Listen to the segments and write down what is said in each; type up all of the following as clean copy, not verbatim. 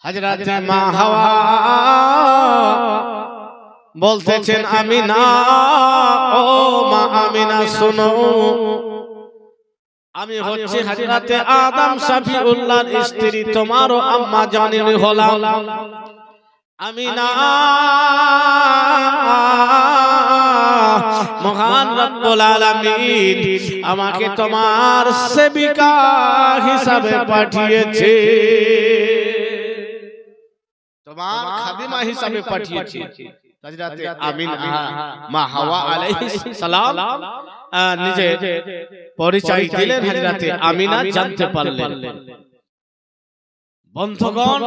হযরত মা হাওয়া বলতেছেন আমিনা, ও মা আমিনা শোনো, আমি হচ্ছে হযরত আদম শফিউল্লাহর স্ত্রী, তোমারও আম্মা জানেন হলাম। আমিনা, মহান রব্বুল আলামিন আমাকে তোমার সেবিকা হিসাবে পাঠিয়েছে, তোমার খাদিমা হিসাবে পাঠিয়েছে। হযরত আমিনা মা হাওয়া আলাইহিস সালাম নিজে পরিচয় দিলেন, হযরত আমিনা জানতে পারলেন। বন্ধুগণ,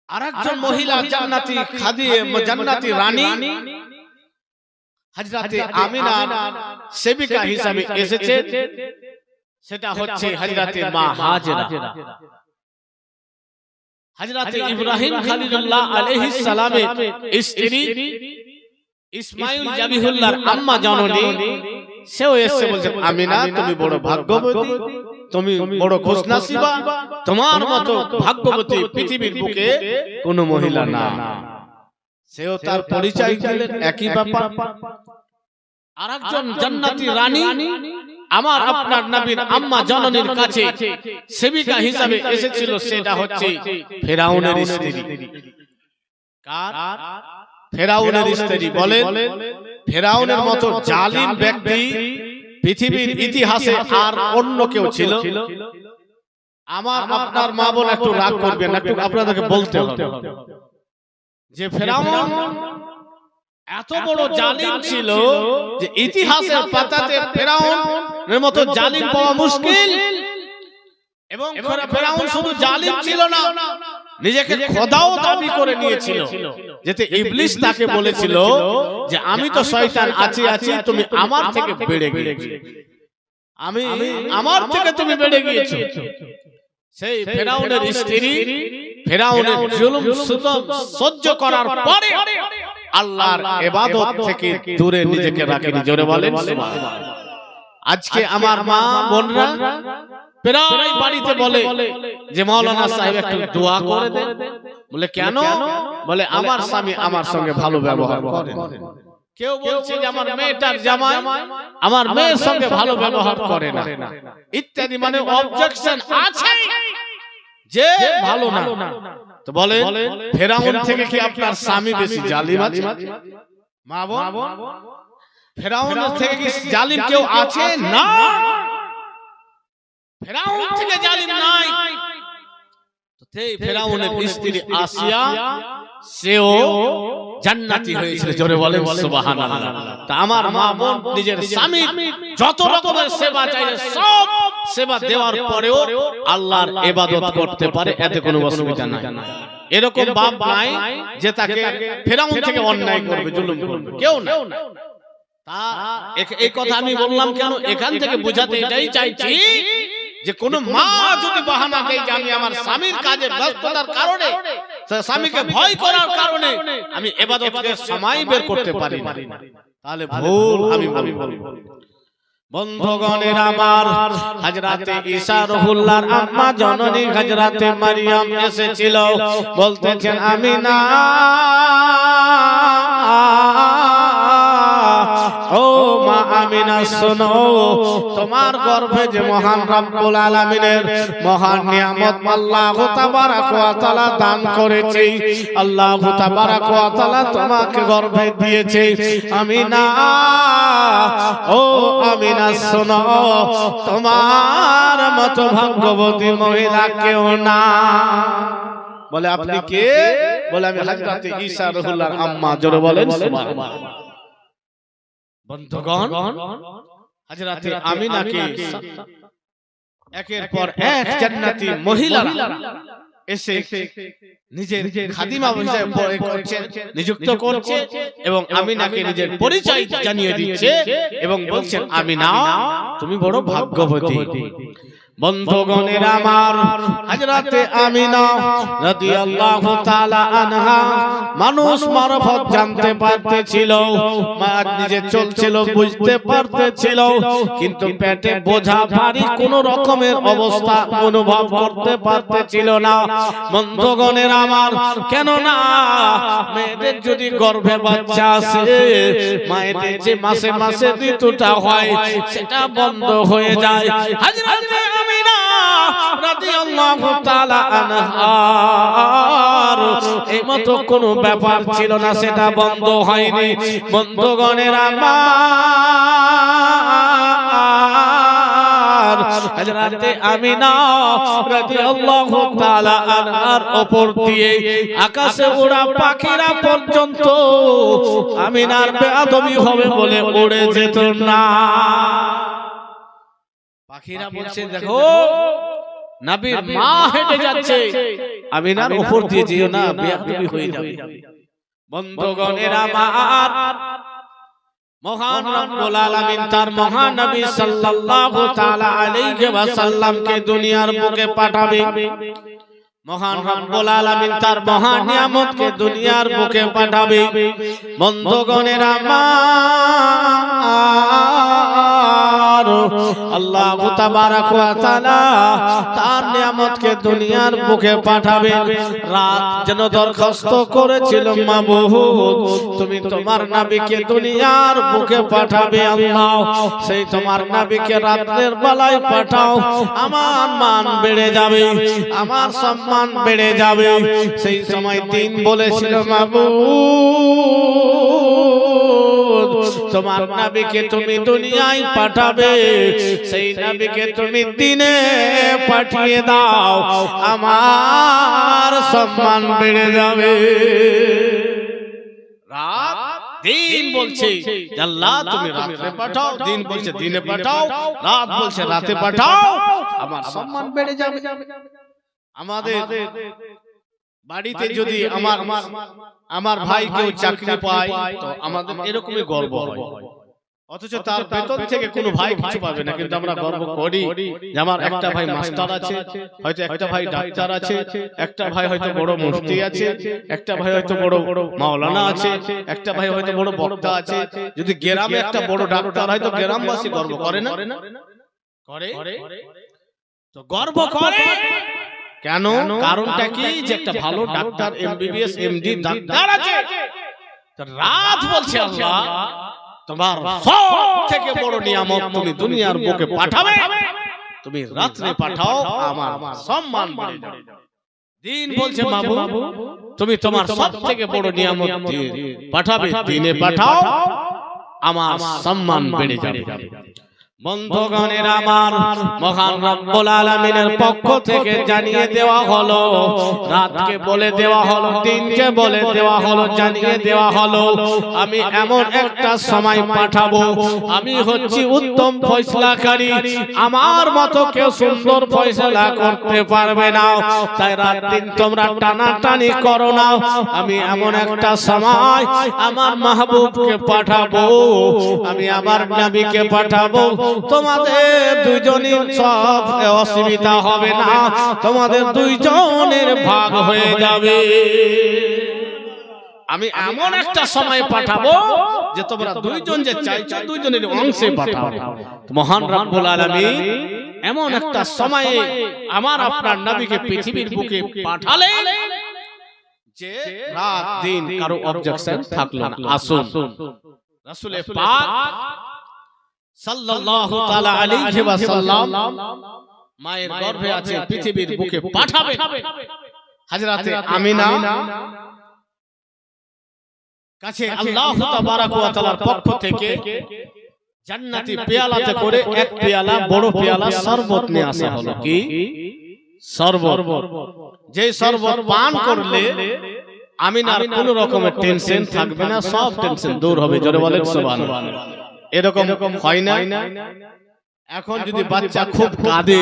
আরেকজন মহিলা জান্নাতি খাদিমা, জান্নাতি রানী হযরত আমিনা সেবিকা হিসাবে এসেছে, সেটা হচ্ছে হযরত মা হাজেরা। হযরত ইব্রাহিম খলিলুল্লাহ আলাইহিস সালামের স্ত্রী, ইসমাঈল জাবিহুল্লাহর আম্মা জননী, সেও এসে বলছেন আমিনা তুমি বড় ভাগ্যবতী, তুমি বড় খুশনসিবা, তোমার মতো ভাগ্যবতী পৃথিবীর বুকে কোনো মহিলা না। সেও তার পরিচয় দিলেন, একই ব্যাপার। আরেকজন জান্নাতি রানী আমার আপনার নবীর আম্মা জননীর কাছে সেবিকা হিসাবে এসেছিল, সেটা হচ্ছে ফেরাউনের স্ত্রী। কার? ফেরাউনের স্ত্রী। বলেন, ফেরাউনের মতো জালিম ব্যক্তি পৃথিবীর ইতিহাসে আর অন্য কেউ ছিল? আমার আপনার মা বোন একটু রাগ করবেন, একটু আপনাদেরকে বলতে হবে যে ফেরাউন এত বড় জালিম ছিল যে ইতিহাসের পাতাতে ফেরাউনের মতো জালিম পাওয়া মুশকিল। এবং ফেরাউন শুধু জালিম ছিল না, নিজেকে খোদাও দাবি করে নিয়েছিল, যেতে ইবলিস তাকে বলেছিল যে আমি তো শয়তান আছি, তুমি আমার থেকে বেড়ে গিয়েছো, আমার থেকে তুমি বেড়ে গিয়েছো। সেই ফেরাউনের স্ত্রী ফেরাউনের জুলুম সহ্য করার পরে আল্লাহর ইবাদত থেকে দূরে নিজেকে রাখেনি। জোরে বলেন সুবহানাল্লাহ। আজকে আমার মা বোনরা প্রায় বাড়িতে বলে যে মাওলানা সাহেব একটু দোয়া করে দেন। বলে কেন? বলে আমার স্বামী আমার সঙ্গে ভালো ব্যবহার করে না। কেউ বলছে যে আমার মেয়েটার জামাই আমার মেয়ের সঙ্গে ভালো ব্যবহার করে না, ইত্যাদি, মানে অবজেকশন আছে যে ভালো না। তো বলে ফেরাউন থেকে কি আপনার স্বামী বেশি জালিম আছে? মা বোন, ফেরাউনের থেকে কি জালিম কেউ আছে? না, ফেরাউন থেকে জালিম নাই। ফেরাউনের স্ত্রী আসিয়া সেও জান্নাতি হয়েছিল। জোরে বলেন সুবহানাল্লাহ। তা আমার মা বোন নিজের স্বামী যত রকমের সেবা চাইলে সব সেবা দেওয়ার পরেও আল্লাহর ইবাদত করতে পারে, এতে কোনো অসুবিধা নাই। এরকম বাপ নাই যে তাকে ফেরাউন থেকে অন্যায় করবে, জুলুম করবে, কেউ না। তা এই কথা আমি বললাম কেন? এখান থেকে বোঝাতে এটাই চাইছি যে কোন মা যদি বাহানা দেয় যে আমি আমার স্বামীর কাজে ব্যস্ততার কারণে, স্বামীকে ভয় করার কারণে আমি ইবাদতের সময় বের করতে পারি না, তাহলে ভুল আমি বলবো। বন্ধুগণের আমার, হযরতে ঈসা রুহুল্লাহর আম্মা জননী হযরতে মারিয়াম এসেছিল, বলতেছেন আমিনা, ও মা আমিনা শোনো, তোমার গর্ভে যে মহান রব্বুল আলামিনের মহান নিয়ামত আল্লাহু তাবারাক ওয়া তাআলা দান করেছে, আল্লাহু তাবারাক ওয়া তাআলা তোমাকে গর্ভে দিয়েছে। আমিনা, ও আমিনা শোনো, তোমার মতো ভাগ্যবতী মহিলা কেউ না। বলে আপনি কে? বলে আমি হযরতে ঈসা রুহুল্লাহর আম্মা। জোরে বলেন সুবহানাল্লাহ। বন্ধুগণ, হযরতে আমিনাকে একের পর এক জান্নাতি মহিলারা এসে নিজের খাদিমা হিসেবে নিযুক্ত করছে এবং আমিনাকে নিজের পরিচয় জানিয়ে দিচ্ছে এবং বলছেন আমিনা তুমি বড় ভাগ্যবতী। বন্ধুগণের আমার, হযরতে আমিনা রাদিয়াল্লাহু তাআলা আনহা মানুষ মারফত জানতে পারতেছিল, মা নিজে চলছিল বুঝতে পারতেছিল, কিন্তু পেটে বোঝা ভারী কোন রকমের অবস্থা অনুভব করতে পারতেছিল না। বন্ধুগণের আমার, কেন না মেয়েদের যদি গর্ভে বাচ্চা আসে, মায়েদের যে মাসে মাসে ঋতুটা হয় সেটা বন্ধ হয়ে যায়। হযরতে আমিনা রাদিয়াল্লাহু তাআলা আনহার এই মতো কোনো ব্যাপার ছিল না, সেটা বন্ধ হয়নি। বন্ধুগণের আমার, হযরতে আমিনা রাদিয়াল্লাহু তাআলা আনহার উপর দিয়ে আকাশে ওড়া পাখিরা পর্যন্ত আমিনার বেয়াদবি হবে বলে উড়ে যেত না। পাখিরা বলছে, দেখো নবীর মা হেঁটে যাচ্ছে, আমিনার উপর দিয়ে যেও না, বেয়াদবি হয়ে যাবে। বন্ধুগণের আমার, মহান রব্বুল আলামিন তার মহানবী সাল্লাল্লাহু তাআলা আলাইহি ওয়াসাল্লামকে দুনিয়ার বুকে পাঠাবে। মহান রব্বুল আলামিন তার মহান নিয়ামতকে দুনিয়ার বুকে পাঠাবে। বন্ধুগণের আমার, আল্লাহ তাবারক ওয়া তাআলা তার নিয়ামতকে দুনিয়ার বুকে পাঠাবে। রাত যেন দরখাস্ত করেছিল, মাবুদ তুমি তোমার নবীকে দুনিয়ার বুকে পাঠাবে, আল্লাহ সেই তোমার নবীকে রাতের বেলায় পাঠাও, আমার মান বেড়ে যাবে, আমার সম্মান বেড়ে যাবে। সেই সময় দিন বলেছিল, মাবুদ তোমার নবীকে তুমি দুনিয়ায় পাঠাবে, সেই নবীকে তুমি দিনে পাঠিয়ে দাও, আমার সম্মান বেড়ে যাবে। রাত দিন বলছে আল্লাহ তুমি রাতে পাঠাও, দিন বলছে দিনে পাঠাও, রাত বলছে রাতে পাঠাও, আমার সম্মান বেড়ে যাবে। আমাদের বাড়িতে যদি আমার ভাই কেউ চাকরি পায় তো আমাদের এরকমই গর্ব হয়, অথচ তার বেতন থেকে কোনো ভাই কিছু পাবে না, কিন্তু আমরা গর্ব করি যে আমার একটা ভাই মাস্টার আছে, হয়তো একটা ভাই ডাক্তার আছে, একটা ভাই হয়তো বড় মুফতি আছে, একটা ভাই হয়তো বড় মাওলানা আছে, একটা ভাই হয়তো বড় বক্তা আছে। যদি গ্রামে একটা বড় ডাক্তার হয় তো গ্রামবাসী গর্ব করে না? করে তো গর্ব করে কেন? কারণটা কি? যে একটা ভালো ডাক্তার, এমবিবিএস এমডি ডাক্তার আছে। রাত বলছে আল্লাহ তোমার সবথেকে বড় নিয়ামত তুমি দুনিয়ার বুকে পাঠাবে, তুমি রাতে পাঠাও, আমার সম্মান বেড়ে যাবে। দিন বলছে মাবুদ তুমি তোমার সবথেকে বড় নিয়ামত পাঠাবে, দিনে পাঠাও, আমার সম্মান বেড়ে যাবে। বন্ধুগণের আমার, মহান রব্বুল আলামিনের পক্ষ থেকে জানিয়ে দেওয়া হলো, রাতকে বলে দেওয়া হলো, দিনকে বলে দেওয়া হলো, জানিয়ে দেওয়া হলো আমি এমন একটা সময় পাঠাবো, আমি হচ্ছি উত্তম ফয়সালাকারী, আমার মতো কেউ সুন্দর ফয়সালা করতে পারবে না। তাই রাত দিন তোমরা টানাটানি করো না, আমি এমন একটা সময় আমার মাহবুবকে পাঠাবো, আমি আমার নবীকে পাঠাবো, তোমাদের দুইজনের সব অসুবিধা হবে না, তোমাদের দুইজনের ভাগ হয়ে যাবে। আমি এমন একটা সময় পাঠাবো যে তোমরা দুইজন যে চাইছো দুইজনের অংশে পাঠাবো। মহান রব্বুল আলামিন এমন একটা সময়ে আমার আপনার নবীকে পৃথিবীর বুকে পাঠালেন যে রাত দিন কারো অবজেকশন থাকলো না। আসুন রাসূল পাক সাল্লাল্লাহু তাআলা আলাইহি ওয়াসাল্লাম মায়ের গর্ভে আছে, পৃথিবীর বুকে পাঠাবে। হযরতে আমিনা কাছে আল্লাহ তাবারক ওয়া তাআলার পক্ষ থেকে জান্নাতি পেয়ালাতে করে এক পেয়ালা বড় পেয়ালা শরবত নিয়ে আসা হলো। কি শরবত? যে শরবত পান করলে আমিনার কোনো রকমের টেনশন থাকবে না, সব টেনশন দূর হবে। জোরে বলেন সুবহানাল্লাহ। এরকম হয় না? এখন যদি বাচ্চা খুব কাঁদে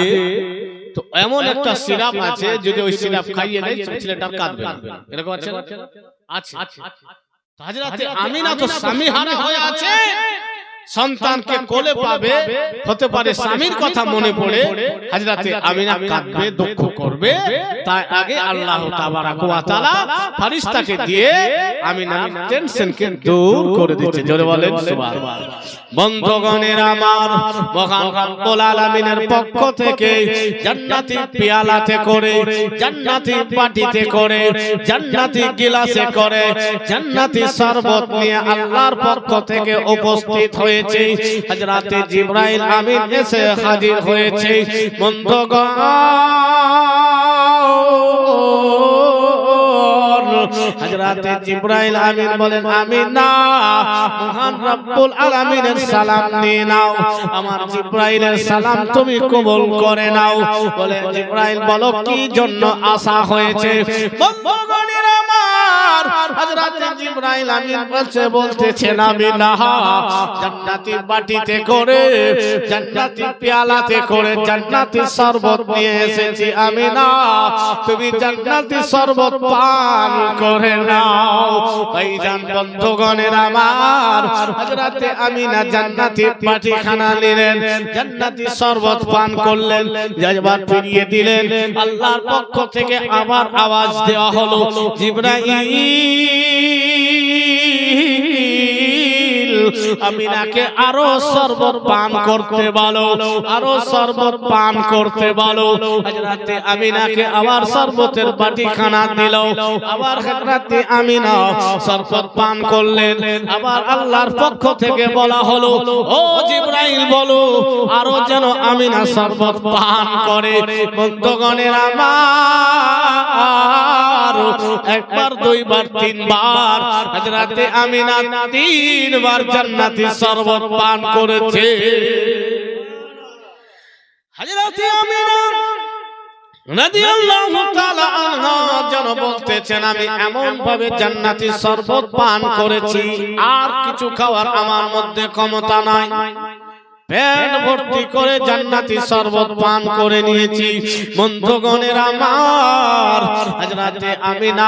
তো এমন একটা সিরাপ আছে, যদি ওই সিরাপ খাইয়ে দেয় ছেলেটা কাঁদবে না। এরকম আছে না? আছে। হযরতে আমিনা তো স্বামীহারা হয়ে আছে, সন্তানকে কোলে পাবে, হতে পারে স্বামীর কথা মনে পড়ে হযরতে আমিনা কাঁদবে, দুঃখ করবে, তাই আগে আল্লাহ তাবারাক ওয়া তাআলা ফেরেশতাকে দিয়ে আমিনার টেনশনকে দূর করে দিচ্ছে। জোরে বলেন সুবহানাল্লাহ। বন্ধুগণের আমার, মহান রব্বুল আলামিনের পক্ষ থেকে জান্নাতি পেয়ালাতে করে, জান্নাতি বাটিতে করে, জান্নাতি গিলাসে করে, জান্নাতি শরবত নিয়ে আল্লাহর পক্ষ থেকে উপস্থিত হয়েছে। হযরতে জিবরাইল আমিন এসে হাজির হয়েছে। বন্ধুগণ, হযরতে জিবরাইল আমিন বলেন, আমিনা মহান রব্বুল আলামিনের সালাম নিয়ে নাও, আমার জিবরাইলের সালাম তুমি কবুল করে নাও। বলে জিবরাইল বলো কি জন্য আসা হয়েছে? বন্ধুগণের আমার, হযরতে জিবরাইল আমিন বলতেছেন, আমিনা জান্নাতি বাটিতে করে, জান্নাতি পেয়ালাতে করে জান্নাতি শরবত নিয়ে এসেছি। আমিনা তুমি জান্নাতি শরবত পান করে নাও। ভাইজান বন্ধুগণের আমার, হযরতে আমিনা জান্নাতি বাটিখানা নিলেন, জান্নাতি শরবত পান করলেন, যাবার ফিরিয়ে দিলেন। আল্লাহর পক্ষ থেকে আবার আওয়াজ দেওয়া হলো, জিবরাইল আমিনাকে আরো শরবত পান করতে বলো, আরো শরবত পান করতে বলো। হযরতে আমিনাকে আবার শরবতের বাটিখানা দিল, আবার হযরতে আমিনা শরবত পান করলেন। আবার আল্লাহর পক্ষ থেকে বলা হলো, ও জিবরাইল বলো আরো যেন আমিনা শরবত পান করে। বন্ধুগণের আমার, একবার, দুইবার, তিনবার হযরতে আমিনা তিনবার জান্নাতি শরবত পান করেছে। হযরতে আমিনা রাদিয়াল্লাহু তাআলা আনহা যেন বলতেছেন, আমি এমন ভাবে জান্নাতি শরবত পান করেছি, আর কিছু খাওয়ার আমার মধ্যে ক্ষমতা নাই। পেট ভর্তি করে জান্নাতি শরবত পান করে নিয়েছি। বন্ধুগণের আমার, হযরতে আমিনা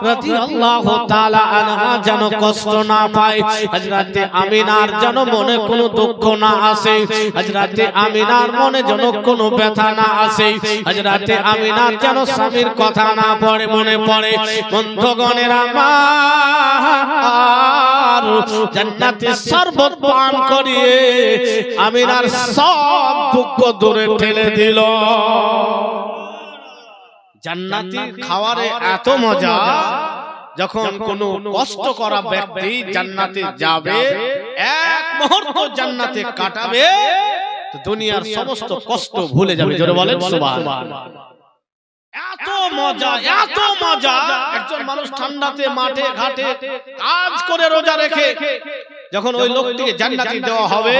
রাদিয়াল্লাহু তাআলা আনহা যেন কষ্ট না পায়, হযরতে আমিনার যেন মনে কোনো দুঃখ না আসে, হযরতে আমিনার মনে যেন কোনো ব্যথা না আসে, হযরতে আমিনার যেন স্বামীর কথা না পড়ে মনে পড়ে। বন্ধুগণের আমার, জান্নাতি শরবত পান করিয়ে আমিনার সব দুঃখ দূরে ঠেলে দিল। জান্নাতি খাওয়ারে এত মজা, যখন কোনো কষ্ট করা ব্যক্তি জান্নাতে যাবে, এক মুহূর্ত জান্নাতে কাটাবে, তো দুনিয়ার সমস্ত কষ্ট ভুলে যাবে। জোরে বলেন সুবহানাল্লাহ। এত মজা, এত মজা। একজন মানুষ ঠান্ডাতে মাঠে ঘাটে কাজ করে রোজা রেখে যখন ওই লোকটিকে জান্নাতি দেওয়া হবে,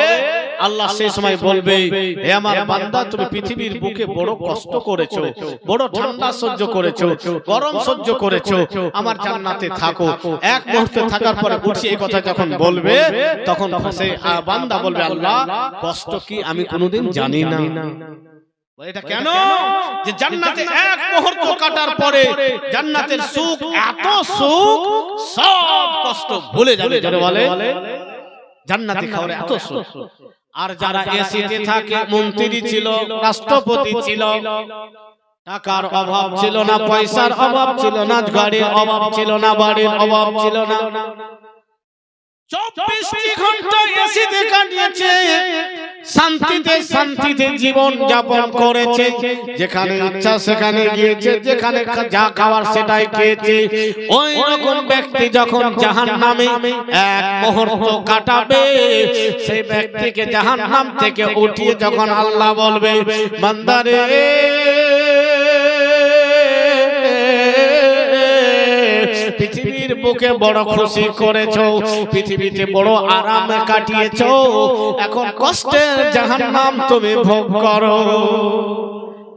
আল্লাহ সেই সময় বলবে, হে আমার বান্দা, তুমি পৃথিবীর বুকে বড় কষ্ট করেছো, বড় ঠান্ডা সহ্য করেছো, গরম সহ্য করেছো, আমার জান্নাতে থাকো। এক মুহূর্তে থাকার পরে উঠে এই কথা যখন বলবে, তখন সেই বান্দা বলবে, আল্লাহ কষ্ট কি আমি কোনোদিন জানি না। এটা কেন? যে জান্নাতে এক মুহূর্ত কাটার পরে জান্নাতের সুখ, এত সুখ, সব কষ্ট ভুলে যাবে। যারা বলে জান্নাতি খাওয়ারে এত সুখ। আর যারা এসিতে থাকে, মন্ত্রী ছিল, রাষ্ট্রপতি ছিল, টাকার অভাব ছিল না, পয়সার অভাব ছিল না, গাড়ির অভাব ছিল না, বাড়ির অভাব ছিল না, 24 ঘন্টা এসিতে কাটিয়েছে, শান্তিতে শান্তিতে জীবন যাপন করেছে, যেখানে ইচ্ছা সেখানে গিয়েছে, যেখানে যা খাওয়ার সেটাই খেয়েছে। ওই রকম ব্যক্তি যখন জাহান্নামে এক মুহূর্ত কাটাবে, সেই ব্যক্তিকে জাহান্নাম থেকে উঠিয়ে যখন আল্লাহ বলবে, বান্দারে পৃথিবীর বুকে বড় খুশি করেছো, পৃথিবীতে বড় আরাম কাটিয়েছো, এখন কষ্টের জাহান্নাম তুমি ভোগ করো।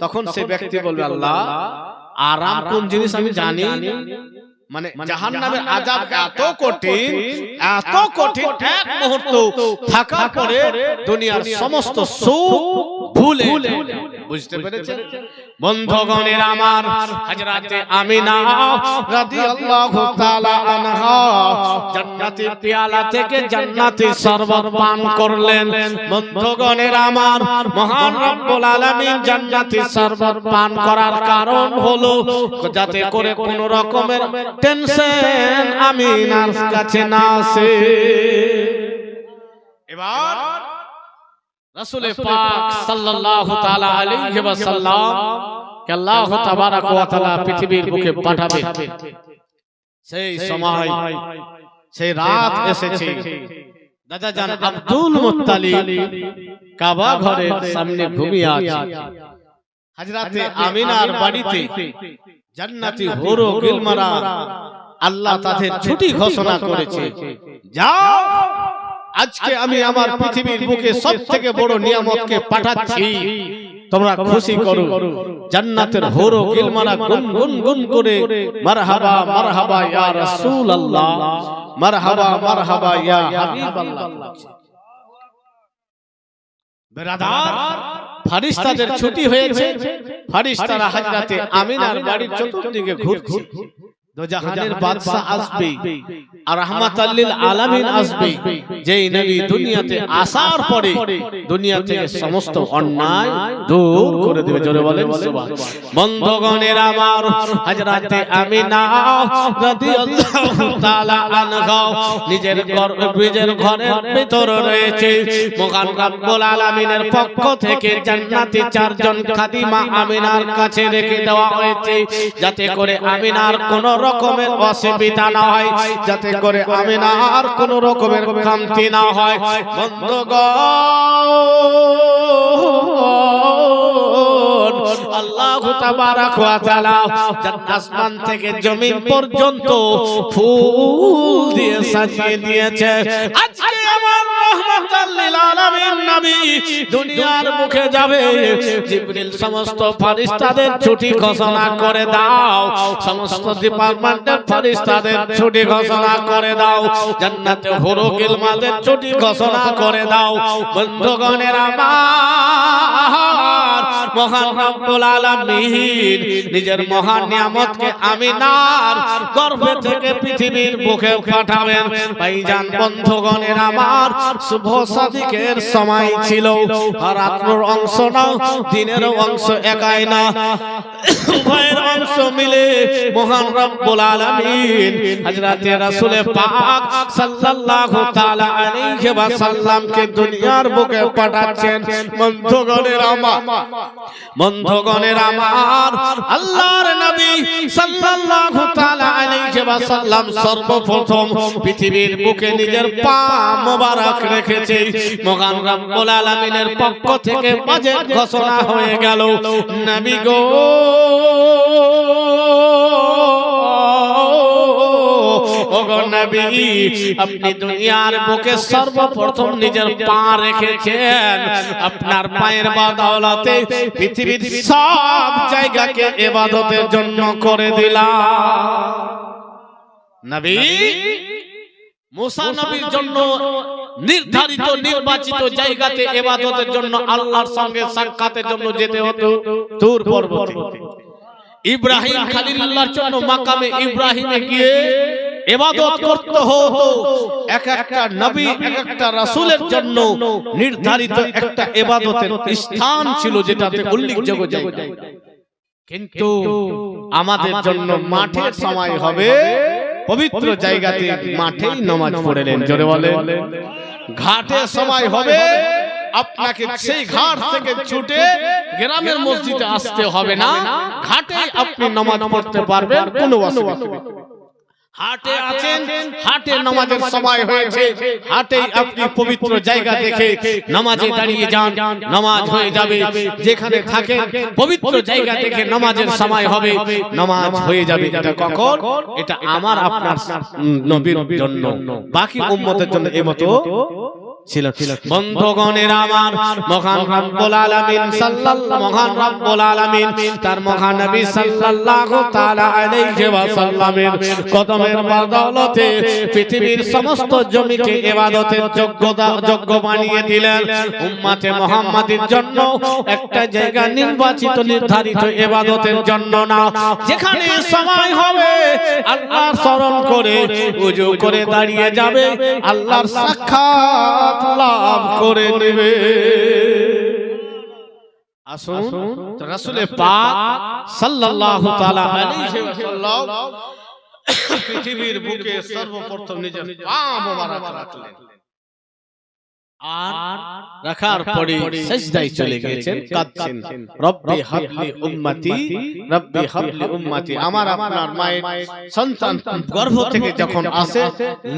তখন সেই ব্যক্তি বলবে, আল্লাহ আরাম কোন জিনিস আমি জানি। মানে জাহান্নামের আযাব এত কঠিন, এত কঠিন, এক মুহূর্ত থাকার পরে দুনিয়ার সমস্ত সুখ ভুলে বুঝতে পেরেছেন বন্ধুগণের আমার হযরতে আমিনা রাদিয়াল্লাহু তাআলা আনহা জান্নাতের পেয়ালা থেকে জান্নাতের শরবত পান করলেন বন্ধুগণের আমার মহান রব্বুল আলামিন জান্নাতের শরবত পান করার কারণ হলো যাতে করে কোন রকমের টেনশন আমিনার কাছে না আসে এবার রাসূল পাক সাল্লাল্লাহু তাআলা আলাইহি ওয়াসাল্লাম কে আল্লাহ তাবারাক ওয়া তাআলা পৃথিবীর বুকে পাঠাবে সেই সময় সেই রাত এসেছে দাদা জান আব্দুল মুত্তালিব কাবা ঘরের সামনে ঘুমিয়ে আছে হযরতে আমিনার বাড়িতে জান্নাতি হুর ও গিলমারা আল্লাহ তাদের ছুটি ঘোষণা করেছে যাও আজকে আমি আমার পৃথিবীর বুকে সবথেকে বড় নিয়ামতকে পাঠাচ্ছি তোমরা খুশি করো জান্নাতের হুর ও গিলমারা গুনগুন গুন করে মারহাবা মারহাবা ইয়া রাসূলুল্লাহ মারহাবা মারহাবা ইয়া হাবিবাল্লাহ বেরাদার ফেরেশতাদের ছুটি হয়েছে ফেরেশতারা হযরতে আমিনার বাড়ির চতুর্দিকে ঘুরছে দো জাহানের বাদশা আসবে আর রাহমাতাল লিল আলামিন আসবে যেই নবী দুনিয়াতে আসার পরে দুনিয়া থেকে সমস্ত অন্যায় দূর করে দিবে জোরে বলেন সুবহানাল্লাহ বন্ধুগণের আমার হযরতে আমিনা রাদিয়াল্লাহু তাআলা আনহা নিজের ঘরের ভিতর রয়েছে মহান রব্বুল আলামিনের পক্ষ থেকে জান্নাতি চারজন খাদিমা আমিনার কাছে রেখে দেওয়া হয়েছে যাতে করে আমিনার কোনো রকমের অসুবিধা না হয় যাতে করে আমিনার কোন রকমের খামতি না হয় বন্ধুগণ আল্লাহু তাবারাক ওয়া তাআলা আসমান থেকে জমিন পর্যন্ত ফুল দিয়ে সাজিয়ে দিয়েছে আজকে আমার রাহমাতাল লিল আলামিন নবী দুনিয়ার মুখে যাবে জিবরিল সমস্ত ফেরেশতাদের ছুটি ঘোষণা করে দাও সমস্ত ডিপার্টমেন্টের ফেরেশতাদের ছুটি ঘোষণা করে দাও জান্নাতে হুর ও গিলমাদের ছুটি ঘোষণা করে দাও বন্ধুগণের আমার মহান রব্বুল আলামিন নিজের মহান নিয়ামতকে আমিনার গর্ভ থেকে পৃথিবীর বুকে পাঠাবেন ভাইজান বন্ধুগণের আমার শুভ সাদিকের সময় ছিল রাতের অংশ না দিনের অংশ একাই না উভয়ের অংশ মিলে মহান রব্বুল আলামিন হযরতে রাসূল পাক সাল্লাল্লাহু তাআলা আলাইহি ওয়াসাল্লামকে দুনিয়ার বুকে পাঠাচ্ছেন বন্ধুগণের আমার আল্লাহর নবী সাল্লাল্লাহু তাআলা আলাইহি ওয়াসাল্লাম সর্বপ্রথম পৃথিবীর বুকে নিজের পা মোবারক রেখেছে মহান রব্বুল আলামিনের পক্ষ থেকে বাজেট ঘোষণা হয়ে গেল নবী গো ওগো নবী আপনি দুনিয়ার বুকে সর্বপ্রথম নিজের পা রেখেছেন আপনার পায়ের বদৌলতে পৃথিবীর সব জায়গাকে ইবাদতের জন্য করে দিলাম নবী মুসা নবীর জন্য নির্ধারিত নির্বাচিত জায়গাতে ইবাদতের জন্য আল্লাহর সঙ্গে সাক্ষাতের জন্য যেতে হতো তুর পর্বতে ইব্রাহিম খলিলুল্লাহর জন্য মাকামে ইব্রাহিমে গিয়ে ইবাদত করতে হতো এক একটা নবী এক একটা রাসূলের জন্য নির্ধারিত একটা ইবাদতের স্থান ছিল যেটাতে উল্লেখযোগ্য জায়গা কিন্তু আমাদের জন্য মাঠের সময় হবে পবিত্র জায়গাতে মাঠেই নামাজ পড়লেন জোরে বলেন ঘাটের সময় হবে আপনাকে সেই ঘাট থেকে ছুটে গ্রামের মসজিদে আসতে হবে না ঘাটেই আপনি নামাজ পড়তে পারবেন কোনো অসুবিধা নেই হাটে আছেন হাটে নামাজের সময় হয়েছে হাটেই আপনি পবিত্র জায়গা দেখে নামাজে দাঁড়িয়ে যান নামাজ হয়ে যাবে যেখানে থাকেন পবিত্র জায়গা দেখে নামাজের সময় হবে নামাজ হয়ে যাবে এটা কখন এটা আমার আপনার নবীর জন্য বাকি উম্মতের জন্য এই মতো ছিল। বন্ধুগণের আমার, মহান রব্বুল আলামিন মহান রব্বুল আলামিন তার মহান নবী সাল্লাল্লাহু তাআলা আলাইহি ওয়াসাল্লামের কদমের বদৌলতে পৃথিবীর সমস্ত জমিকে ইবাদতের যোগ্য বানিয়ে দিলেন। উম্মতে মুহাম্মাদের জন্য একটা জায়গা নির্বাচিত নির্ধারিত ইবাদতের জন্য না, যেখানে সময় হবে আল্লাহর স্মরণ করে ওযু করে দাঁড়িয়ে যাবে, আল্লাহর সাক্ষাৎ লাভ করে নেবে। আসুন রাসূল পাক সাল্লাল্লাহু তাআলা আলাইহি ওয়াসাল্লাম পৃথিবীর বুকে সর্বপ্রথম নিজের পা মোবারক রাখলেন, আর রাখার পরে সিজদায় চলে গেছেন, কাঁদছেন, রব্বি হাবলি উম্মতি, রব্বি হাবলি উম্মতি। আমার আপনার মায়ের সন্তান গর্ভ থেকে যখন আসে,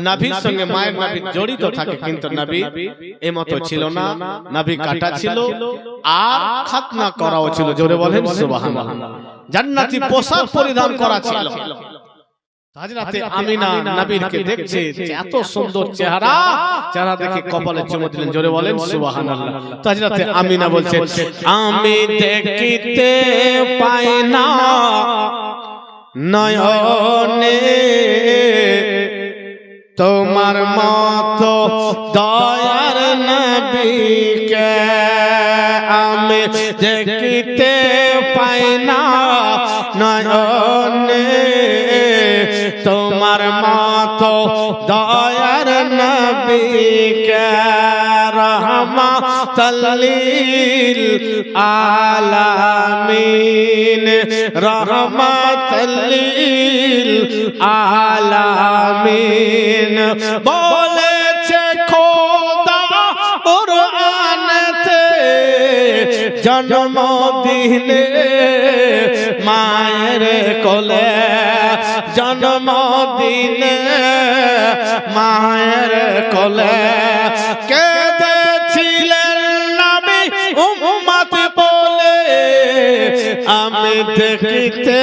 নাভির সঙ্গে মায়ের নাভি জড়িত থাকে, কিন্তু নাভি এমতো ছিল না, নাভি কাটা ছিল আর খাতনা করাও ছিল। জোরে বলেন সুবহানাল্লাহ। জান্নাতি পোশাক পরিধান করা ছিল। হযরতে আমিনা নবীকে দেখছে, এত সুন্দর চেহারা, চেহারা দেখে কপালে চুমু দিলেন। জোরে বলেন সুবহানাল্লাহ। হযরতে আমিনা বলছেন, আমি দেখিতে পাই না নয়নে তোমার মতো দয়ার নবীকে, আমি দেখিতে পাই না নয়নে তোমার মতো দয়ার নবীকে, রহমাতাল লিল আলামিন, রহমাতাল লিল আলামিন বলেছে খোদা কুরআনেতে, জন্ম দিলে মায়ের কোলে, জন্ম দিলে মায়ের কোলে, কেঁদেছিলেন নবী উম্মত বলে, আমি দেখিতে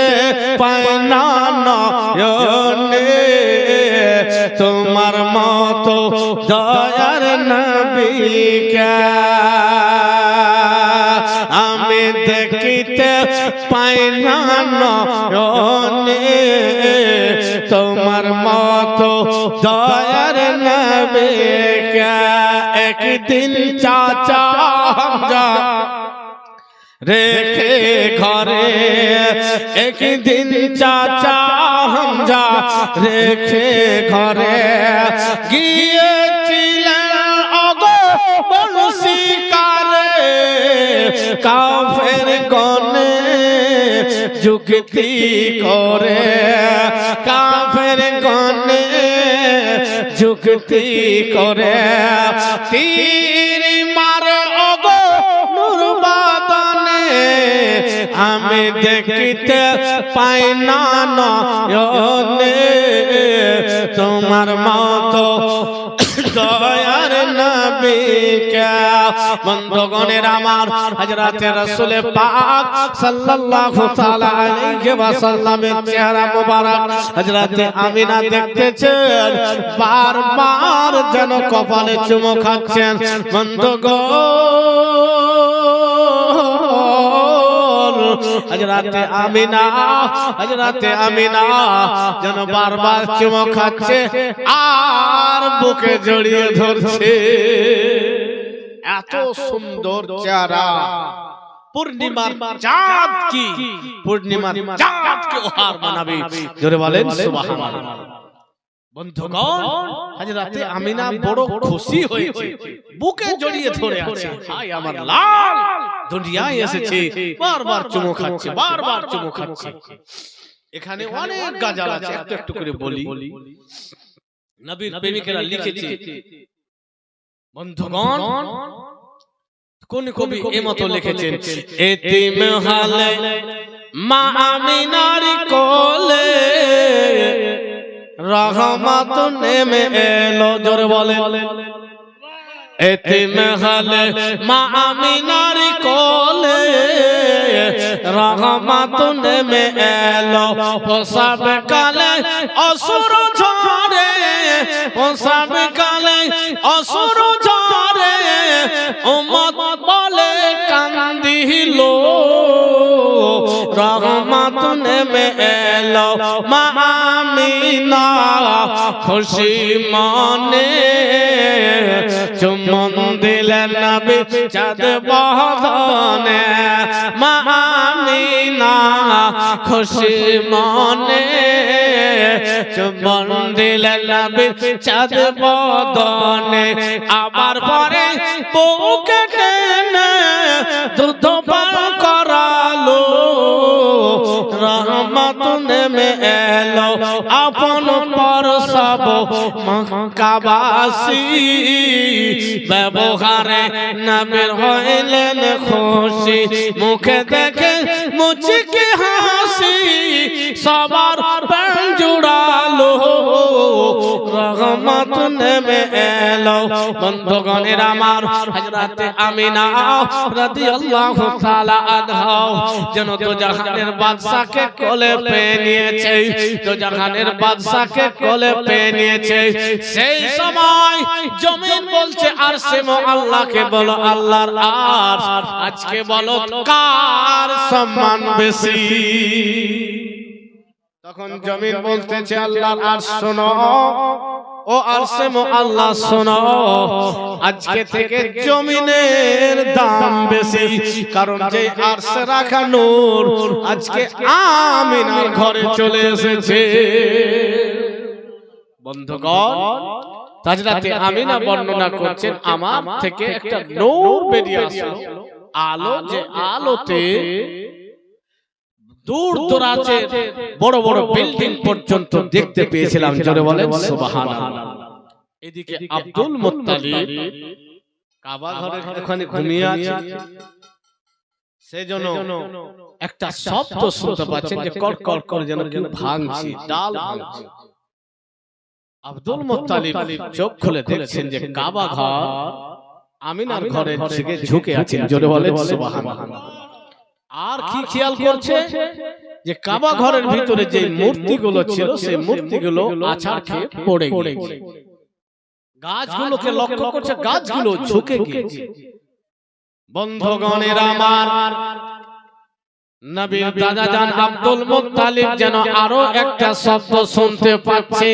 পাই না নয়নে তোমার মতো দয়ার নবীকে, আমি দেখিতে পাই না নয়নে তোমার মতো দয়ার নবীকে। একদিন চাচা হামজা রেখে ঘরে, একদিন চাচা হামজা রেখে ঘরে গিয়েছিলেন ওগো বনশী কারে, কাফের গনে যুক্তি করে, কাফের গনে যুক্তি করে, তীর মারে ওগো নূর বাদনে, আমি দেখিতে পাই না নয়নে তোমার মতো দয়ার নবীকে। বন্ধুগণের আমার, হযরতে রাসূল পাক সাল্লাল্লাহু তাআলা আলাইহি ওয়াসাল্লামের চেহারা মোবারক হযরতে আমিনা দেখতেছেন, বারবার যেন কপালে চুমু খাচ্ছেন। বন্ধুগণ, হযরতে আমিনা যেন বারবার চুমু খাচ্ছে আর বুকে জড়িয়ে ধরছে। এত সুন্দর চেহারা, পূর্ণিমার চাঁদ কি, পূর্ণিমার চাঁদ কে হার মানাবে। জোরে বলেন সুবহানাল্লাহ। বন্ধুগণ, হযরতে আমিনা বড় খুশি হয়েছে, বুকে জড়িয়ে ধরে আছে, হায় আমার লাল দুনিয়ায় এসেছে, বারবার চুমু খাচ্ছে, বারবার চুমু খাচ্ছে। এখানে অনেক গাজাল আছে, একটু একটু করে বলি। নবীর প্রেমিকেরা লিখেছে, বন্ধুগণ, কোন কবি এমতো লিখেছেন, এতিম হালে মা আমিনার কোলে রহমত নেমে এলো। জোরে বলেন, এতিম হালে মা আমিনার কোলে রহমত নেমে এলো। প্রসব কালে অসুর ঝরে, প্রসব কালে অসুর ঝরে উম্মত বলে কান্দিল রহমত নেমে এলো মা আমিনা খুশি মনে চুম্বন দিলেন নবী চাঁদ বদনে মা আমিনা খুশি মনে চুম্বন দিলেন নবী চাঁদ বদনে আবার পরে বুকে টেনে দুধ পান করালো রহমত নেমে এলো আপন পরশব মক্কাবাসী ব্যবহারে নবীর হইলেন খুশি মুখে দেখে মুচকি হাসি সবার প্রাণ জুড়ালো রহমত নেমে এলো বন্ধুগণের আমার হযরত আমিনা রাদিয়াল্লাহু তাআলা আনহা যেন তো জাহানের বাদশাকে কোলে পেয়ে নিয়েছে তো জাহানের বাদশাকে কোলে পেয়ে নিয়েছে সেই সময় জমিন বলছে আরশে আল্লাহকে বলো আল্লাহর আরশ আজকে বলো কার সম্মান বেশি তখন জমিন বলতেছে আল্লাহর আরশ শোনো ও আরশে আল্লাহ শোনো আজকে থেকে জমিনের দাম বেশি কারণ যে আরশে রাখা নূর আজকে আমিনার ঘরে চলে এসেছে বন্ধুগণ হযরতে আমিনা বর্ণনা করছেন আমার থেকে একটা নূর বেরিয়ে আসলো আলো যে আলোতে দূর দূরান্তে বড় বড় বিল্ডিং পর্যন্ত দেখতে পেয়েছিলাম জোরে বলেন সুবহানাল্লাহ এদিকে আব্দুল মুত্তালিব কাবা ঘরে ওখানে ঘুমিয়ে আছে সেজন্য একটা শব্দ শুনতে পাচ্ছেন যে কড়কড় করে যেন কেউ ভাঙছে ডাল ভাঙছে আব্দুল মুত্তালিব চোখ খুলে দেখছেন যে কাবা ঘর আমিনার ঘরের দিকে ঝুঁকে আছেন জোরে বলেন সুবহানাল্লাহ আর কি খেয়াল করছে যে কাবা ঘরের ভিতরে যে মূর্তিগুলো ছিল সেই মূর্তিগুলো আছাড় খেয়ে পড়ে গেছে গাছগুলোকে লক্ষ্য করছে গাছগুলো ঝুঁকে গিয়েছে বন্ধুগণের আমার নবীর দাদাজান আব্দুল মুত্তালিব যেন আরো একটা শব্দ শুনতে পাচ্ছে